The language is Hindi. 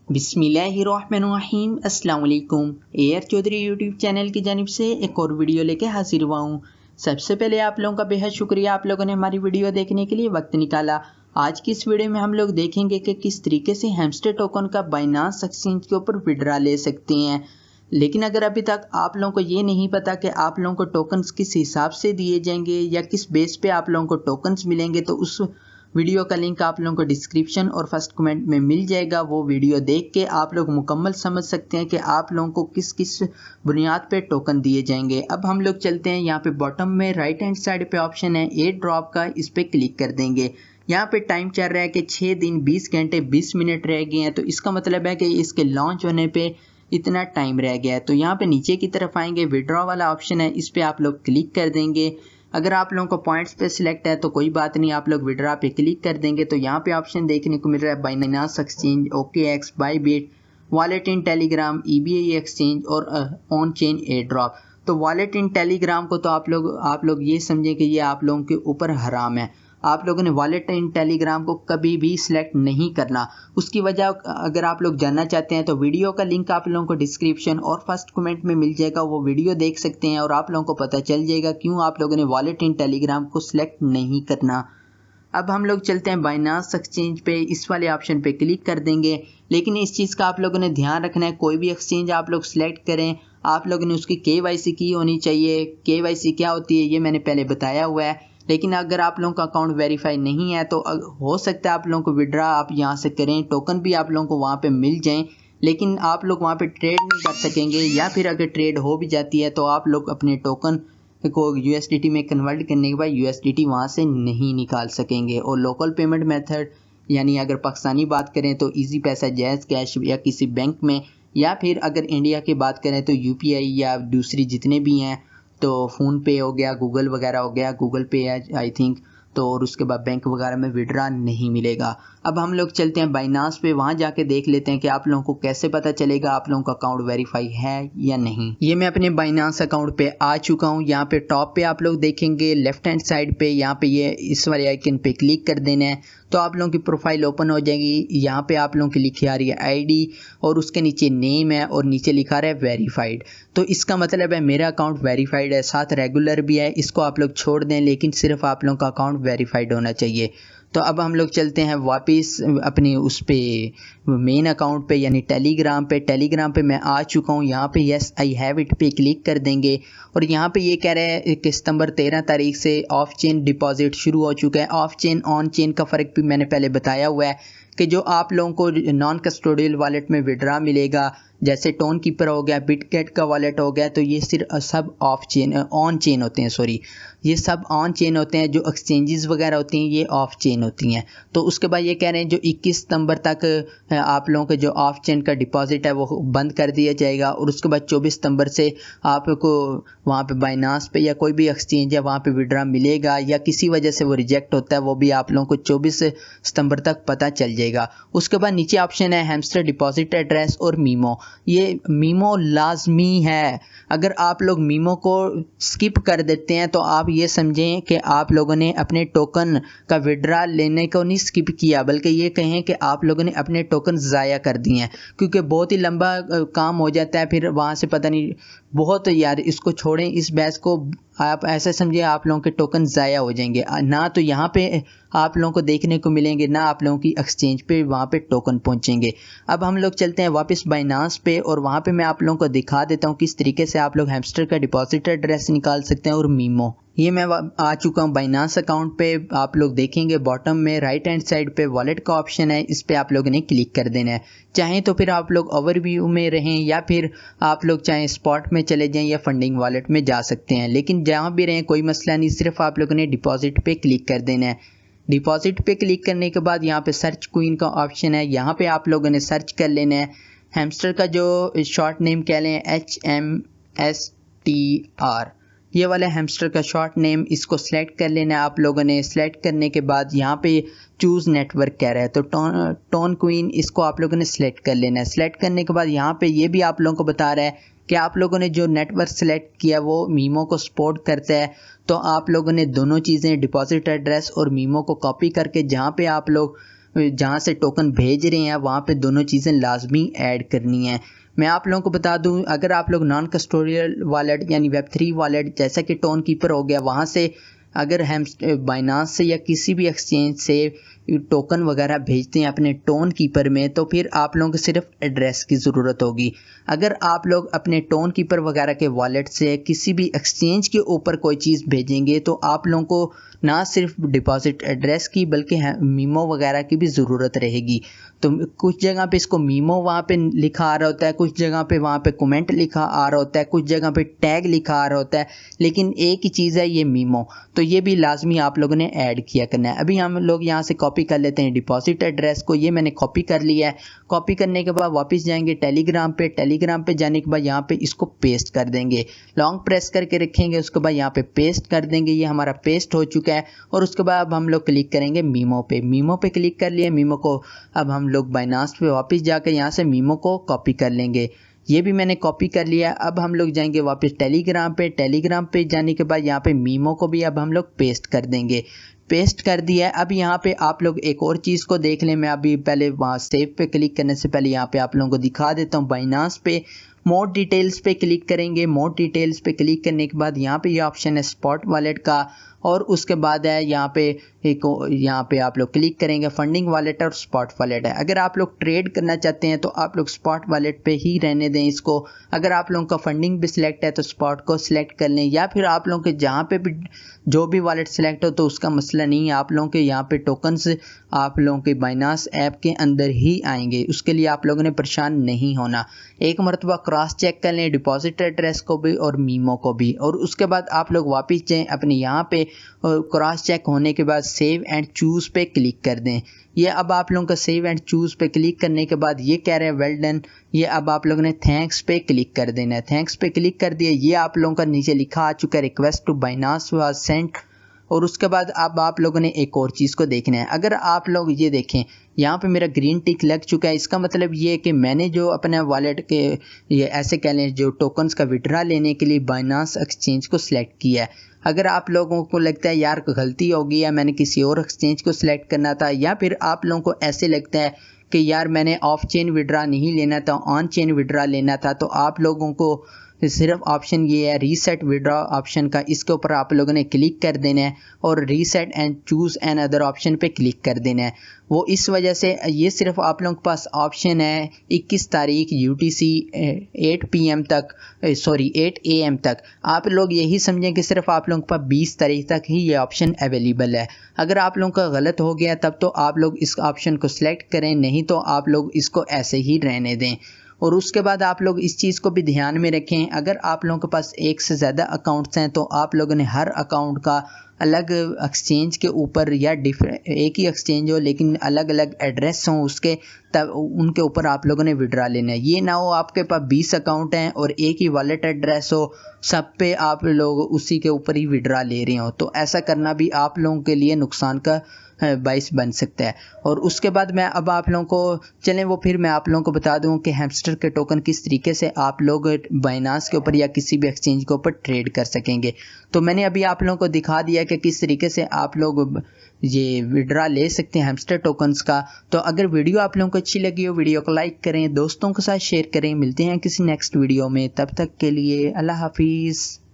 बिस्मिल्लाहिर्रहमानिर्रहीम अस्सलाम वालेकुम। एयर चौधरी यूट्यूब चैनल की जानिब से एक और वीडियो लेके हाजिर हुआ हूँ। सबसे पहले आप लोगों का बेहद शुक्रिया, आप लोगों ने हमारी वीडियो देखने के लिए वक्त निकाला। आज की इस वीडियो में हम लोग देखेंगे कि किस तरीके से हैमस्टर टोकन का बाइनांस एक्सचेंज के ऊपर विड्रा ले सकते हैं। लेकिन अगर अभी तक आप लोगों को ये नहीं पता कि आप लोगों को टोकन्स किस हिसाब से दिए जाएंगे या किस बेस पे आप लोगों को टोकन्स मिलेंगे, तो उस वीडियो का लिंक आप लोगों को डिस्क्रिप्शन और फर्स्ट कमेंट में मिल जाएगा। वो वीडियो देख के आप लोग मुकम्मल समझ सकते हैं कि आप लोगों को किस किस बुनियाद पे टोकन दिए जाएंगे। अब हम लोग चलते हैं, यहाँ पे बॉटम में राइट हैंड साइड पे ऑप्शन है एयर ड्रॉप का, इस पे क्लिक कर देंगे। यहाँ पे टाइम चल रहा है कि 6 दिन 20 घंटे 20 मिनट रह गए हैं, तो इसका मतलब है कि इसके लॉन्च होने पे इतना टाइम रह गया है। तो यहाँ पे नीचे की तरफ आएंगे, विड्रॉ वाला ऑप्शन है, इस पे आप लोग क्लिक कर देंगे। अगर आप लोगों को पॉइंट्स पे सिलेक्ट है तो कोई बात नहीं, आप लोग विड्रॉ पे क्लिक कर देंगे तो यहाँ पे ऑप्शन देखने को मिल रहा है Binance exchange, OKX, Bybit, wallet in Telegram, EBA exchange और ऑन चेन एयर ड्रॉप। तो वॉलेट इन टेलीग्राम को तो आप लोग ये समझें कि ये आप लोगों के ऊपर हराम है। आप लोगों ने वॉलेट इन टेलीग्राम को कभी भी सिलेक्ट नहीं करना। उसकी वजह अगर आप लोग जानना चाहते हैं तो वीडियो का लिंक आप लोगों को डिस्क्रिप्शन और फर्स्ट कमेंट में मिल जाएगा, वो वीडियो देख सकते हैं और आप लोगों को पता चल जाएगा क्यों आप लोगों ने वॉलेट इन टेलीग्राम को सिलेक्ट नहीं करना। अब हम लोग चलते हैं बाइनांस एक्सचेंज पे, इस वाले ऑप्शन पे क्लिक कर देंगे। लेकिन इस चीज़ का आप लोगों ने ध्यान रखना है, कोई भी एक्सचेंज आप लोग सिलेक्ट करें आप लोगों ने उसकी KYC की होनी चाहिए। KYC क्या होती है ये मैंने पहले बताया हुआ है। लेकिन अगर आप लोगों का अकाउंट वेरीफाई नहीं है तो हो सकता है आप लोगों को विड्रा आप यहाँ से करें, टोकन भी आप लोगों को वहाँ पे मिल जाएं, लेकिन आप लोग वहाँ पे ट्रेड नहीं कर सकेंगे, या फिर अगर ट्रेड हो भी जाती है तो आप लोग अपने टोकन को USDT में कन्वर्ट करने के बाद USDT वहाँ से नहीं निकाल सकेंगे। और लोकल पेमेंट मेथड यानी अगर पाकिस्तानी बात करें तो इजी पैसा, जैज़ कैश या किसी बैंक में, या फिर अगर इंडिया की बात करें तो UPI या दूसरी जितने भी हैं, तो फ़ोन पे हो गया, गूगल वगैरह हो गया, गूगल पे है आई थिंक, तो और उसके बाद बैंक वगैरह में विड्रा नहीं मिलेगा। अब हम लोग चलते हैं बाइनांस पे, वहाँ जाके देख लेते हैं कि आप लोगों को कैसे पता चलेगा आप लोगों का अकाउंट वेरीफाई है या नहीं। ये मैं अपने बाइनांस अकाउंट पे आ चुका हूँ। यहाँ पे टॉप पे आप लोग देखेंगे लेफ्ट हैंड साइड पे, यहाँ पे ये इस वाले आइकन पे क्लिक कर देना है तो आप लोगों की प्रोफाइल ओपन हो जाएगी। यहाँ पे आप लोगों की लिखी आ रही है ID और उसके नीचे नेम है और नीचे लिखा रहा है वेरीफाइड। तो इसका मतलब है मेरा अकाउंट वेरीफाइड है, साथ रेगुलर भी है, इसको आप लोग छोड़ दें, लेकिन सिर्फ आप लोगों का अकाउंट वेरीफाइड होना चाहिए। तो अब हम लोग चलते हैं वापस अपने उस पे मेन अकाउंट पे यानी टेलीग्राम पे मैं आ चुका हूँ। यहाँ पे यस आई हैव इट पे क्लिक कर देंगे और यहाँ पे ये कह रहा है कि सितंबर 13 तारीख से ऑफ चेन डिपॉजिट शुरू हो चुका है। ऑफ चेन ऑन चेन का फ़र्क भी मैंने पहले बताया हुआ है कि जो आप लोगों को नॉन कस्टोडियल वॉलेट में विड्रा मिलेगा, जैसे टोन कीपर हो गया, बिटगेट का वॉलेट हो गया, तो ये सिर्फ सब ऑन चेन होते हैं, सॉरी ये सब ऑन चेन होते हैं। जो एक्सचेंजेस वगैरह होती हैं ये ऑफ चेन होती हैं। तो उसके बाद ये कह रहे हैं जो 21 सितंबर तक आप लोगों के जो ऑफ चेन का डिपॉजिट है वो बंद कर दिया जाएगा और उसके बाद 24 सितंबर से आपको वहाँ पे बाइनांस पे या कोई भी एक्सचेंज है वहाँ पे विड्रा मिलेगा, या किसी वजह से वो रिजेक्ट होता है वो भी आप लोगों को 24 सितंबर तक पता चल जाएगा। उसके बाद नीचे ऑप्शन है हैमस्टर डिपॉजिट एड्रेस और मीमो। ये मीमो लाजमी है, अगर आप लोग मीमो को स्किप कर देते हैं तो आप ये समझें कि आप लोगों ने अपने टोकन का विड्रा लेने को नहीं स्किप किया, बल्कि ये कहें कि आप लोगों ने अपने टोकन ज़ाया कर दिए हैं, क्योंकि बहुत ही लंबा काम हो जाता है फिर वहाँ से पता नहीं बहुत। यार इसको छोड़ें, इस बहस को आप ऐसा समझिए आप लोगों के टोकन ज़ाया हो जाएंगे, ना तो यहाँ पे आप लोगों को देखने को मिलेंगे ना आप लोगों की एक्सचेंज पे वहाँ पे टोकन पहुँचेंगे। अब हम लोग चलते हैं वापस बाइनांस पे और वहाँ पे मैं आप लोगों को दिखा देता हूँ किस तरीके से आप लोग हैमस्टर का डिपॉजिट एड्रेस निकाल सकते हैं और मीमो। ये मैं आ चुका हूँ बाइनांस अकाउंट पे। आप लोग देखेंगे बॉटम में राइट हैंड साइड पे वॉलेट का ऑप्शन है, इस पे आप लोगों ने क्लिक कर देना है। चाहें तो फिर आप लोग ओवरव्यू में रहें या फिर आप लोग चाहें स्पॉट में चले जाएं या फंडिंग वॉलेट में जा सकते हैं, लेकिन जहाँ भी रहें कोई मसला नहीं, सिर्फ आप लोगों ने डिपॉजिट पे क्लिक कर देना है। डिपॉजिट पे क्लिक करने के बाद यहाँ पे सर्च क्वीन का ऑप्शन है, यहाँ पे आप लोगों ने सर्च कर लेना है हैमस्टर का जो शॉर्ट नेम कह लें HMSTR, ये वाला हैमस्टर का शॉर्ट नेम, इसको सिलेक्ट कर लेना है आप लोगों ने। सिलेक्ट करने के बाद यहाँ पे चूज़ नेटवर्क कह रहा है तो टोन क्वीन इसको आप लोगों ने सिलेक्ट कर लेना है। सिलेक्ट करने के बाद यहाँ पे ये भी आप लोगों को बता रहा है कि आप लोगों ने जो नेटवर्क सेलेक्ट किया वो मीमो को सपोर्ट करता है, तो आप लोगों ने दोनों चीज़ें डिपॉजिट एड्रेस और मीमो को कॉपी करके जहाँ पे आप लोग जहाँ से टोकन भेज रहे हैं वहाँ पे दोनों चीज़ें लाजमी ऐड करनी है। मैं आप लोगों को बता दूं, अगर आप लोग नॉन कस्टोडियल वॉलेट यानी वेब3 वॉलेट जैसा कि टोन कीपर हो गया, वहाँ से अगर हम बाइनांस से या किसी भी एक्सचेंज से टोकन वगैरह भेजते हैं अपने टोन कीपर में, तो फिर आप लोगों को सिर्फ एड्रेस की ज़रूरत होगी। अगर आप लोग अपने टोन कीपर वगैरह के वॉलेट से किसी भी एक्सचेंज के ऊपर कोई चीज़ भेजेंगे तो आप लोगों को ना सिर्फ डिपॉजिट एड्रेस की बल्कि मीमो वगैरह की भी ज़रूरत रहेगी। तो कुछ जगह पे इसको मीमो वहाँ पे लिखा आ रहा होता है, कुछ जगह पे वहाँ पे कमेंट लिखा आ रहा होता है, कुछ जगह पे टैग लिखा आ रहा होता है, लेकिन एक ही चीज़ है ये मीमो। तो ये भी लाजमी आप लोगों ने ऐड किया करना है। अभी हम लोग यहाँ से कॉपी कर लेते हैं डिपॉजिट एड्रेस को। ये मैंने कॉपी कर लिया है। कॉपी करने के बाद वापस जाएंगे टेलीग्राम पे। टेलीग्राम पे जाने के बाद यहाँ पे इसको पेस्ट कर देंगे, लॉन्ग प्रेस करके रखेंगे, उसके बाद यहाँ पे पेस्ट कर देंगे। ये हमारा पेस्ट हो चुका है। और उसके बाद अब हम लोग क्लिक करेंगे मीमो पे। मीमो पे क्लिक कर लिए। मीमो को अब हम लोग बाइनांस पे वापस जाकर यहाँ से मीमो को कॉपी कर लेंगे। ये भी मैंने कॉपी कर लिया। अब हम लोग जाएंगे वापस टेलीग्राम पे। टेलीग्राम पे जाने के बाद यहाँ पे मीमो को भी अब हम लोग पेस्ट कर देंगे। पेस्ट कर दिया है। अब यहाँ पे आप लोग एक और चीज़ को देख लें। मैं अभी पहले वहाँ सेव पे क्लिक करने से पहले यहाँ पे आप लोगों को दिखा देता हूँ। बाइनांस पे मोर डिटेल्स पे क्लिक करेंगे। मोर डिटेल्स पे क्लिक करने के बाद यहाँ पे ये ऑप्शन है स्पॉट वॉलेट का, और उसके बाद है यहाँ पे आप लोग क्लिक करेंगे फंडिंग वॉलेट और स्पॉट वॉलेट है। अगर आप लोग ट्रेड करना चाहते हैं तो आप लोग स्पॉट वॉलेट पे ही रहने दें इसको। अगर आप लोगों का फंडिंग भी सिलेक्ट है तो स्पॉट को सिलेक्ट कर लें, या फिर आप लोगों के जहाँ पे भी जो भी वॉलेट सिलेक्ट हो तो उसका मसला नहीं है। आप लोगों के यहाँ पे टोकन्स आप लोगों के बाइनांस ऐप के अंदर ही आएंगे, उसके लिए आप लोगों ने परेशान नहीं होना। एक मरतबा क्रॉस चेक कर लें डिपॉजिट एड्रेस को भी और मीमो को भी, और उसके बाद आप लोग वापस जाएँ अपने यहाँ पे। क्रॉस चेक होने के बाद सेव एंड चूज़ पे क्लिक कर दें। ये अब आप लोगों का सेव एंड चूज़ पे क्लिक करने के बाद ये कह रहे हैं वेल डन। ये अब आप लोगों ने थैंक्स पे क्लिक कर देना है। थैंक्स पे क्लिक कर दिया। ये आप लोगों का नीचे लिखा आ चुका है request to Binance was sent. और उसके बाद अब आप लोगों ने एक और चीज़ को देखना है। अगर आप लोग ये देखें यहाँ पे मेरा ग्रीन टिक लग चुका है, इसका मतलब ये है कि मैंने जो अपने वॉलेट के ये ऐसे कह लें जो टोकन्स का विड्रा लेने के लिए बाइनांस एक्सचेंज को सिलेक्ट किया है। अगर आप लोगों को लगता है यार गलती हो गई है, मैंने किसी और एक्सचेंज को सिलेक्ट करना था, या फिर आप लोगों को ऐसे लगता है कि यार मैंने ऑफ चेन विड्रा नहीं लेना था, ऑन चेन विड्रा लेना था, तो आप लोगों को सिर्फ ऑप्शन ये है रीसेट विड्रॉ ऑप्शन का, इसके ऊपर आप लोगों ने क्लिक कर देना है और reset and choose another option पे क्लिक कर देना है। वो इस वजह से ये सिर्फ आप लोगों के पास ऑप्शन है 21 तारीख UTC 8 AM तक। आप लोग यही समझें कि सिर्फ आप लोगों के पास 20 तारीख तक ही ये ऑप्शन अवेलेबल है। अगर आप लोगों का गलत हो गया तब तो आप लोग इस ऑप्शन को सिलेक्ट करें, नहीं तो आप लोग इसको ऐसे ही रहने दें। और उसके बाद आप लोग इस चीज़ को भी ध्यान में रखें, अगर आप लोगों के पास एक से ज़्यादा अकाउंट्स हैं तो आप लोगों ने हर अकाउंट का अलग एक्सचेंज के ऊपर या एक ही एक्सचेंज हो लेकिन अलग अलग एड्रेस हों उसके, तब उनके ऊपर आप लोगों ने विड्रा लेना है। ये ना हो आपके पास 20 अकाउंट हैं और एक ही वॉलेट एड्रेस हो, सब पे आप लोग उसी के ऊपर ही विड्रा ले रहे हो, तो ऐसा करना भी आप लोगों के लिए नुकसान का बाइस बन सकता है। और उसके बाद मैं अब आप लोगों को फिर मैं आप लोगों को बता दूं कि हैमस्टर के टोकन किस तरीके से आप लोग बाइनांस के ऊपर या किसी भी एक्सचेंज के ऊपर ट्रेड कर सकेंगे। तो मैंने अभी आप लोगों को दिखा दिया कि किस तरीके से आप लोग ये विड्रा ले सकते हैं हैमस्टर टोकन्स का। तो अगर वीडियो आप लोगों को अच्छी लगी हो वीडियो को लाइक करें, दोस्तों के साथ शेयर करें। मिलते हैं किसी नेक्स्ट वीडियो में, तब तक के लिए अल्लाह हाफिज़।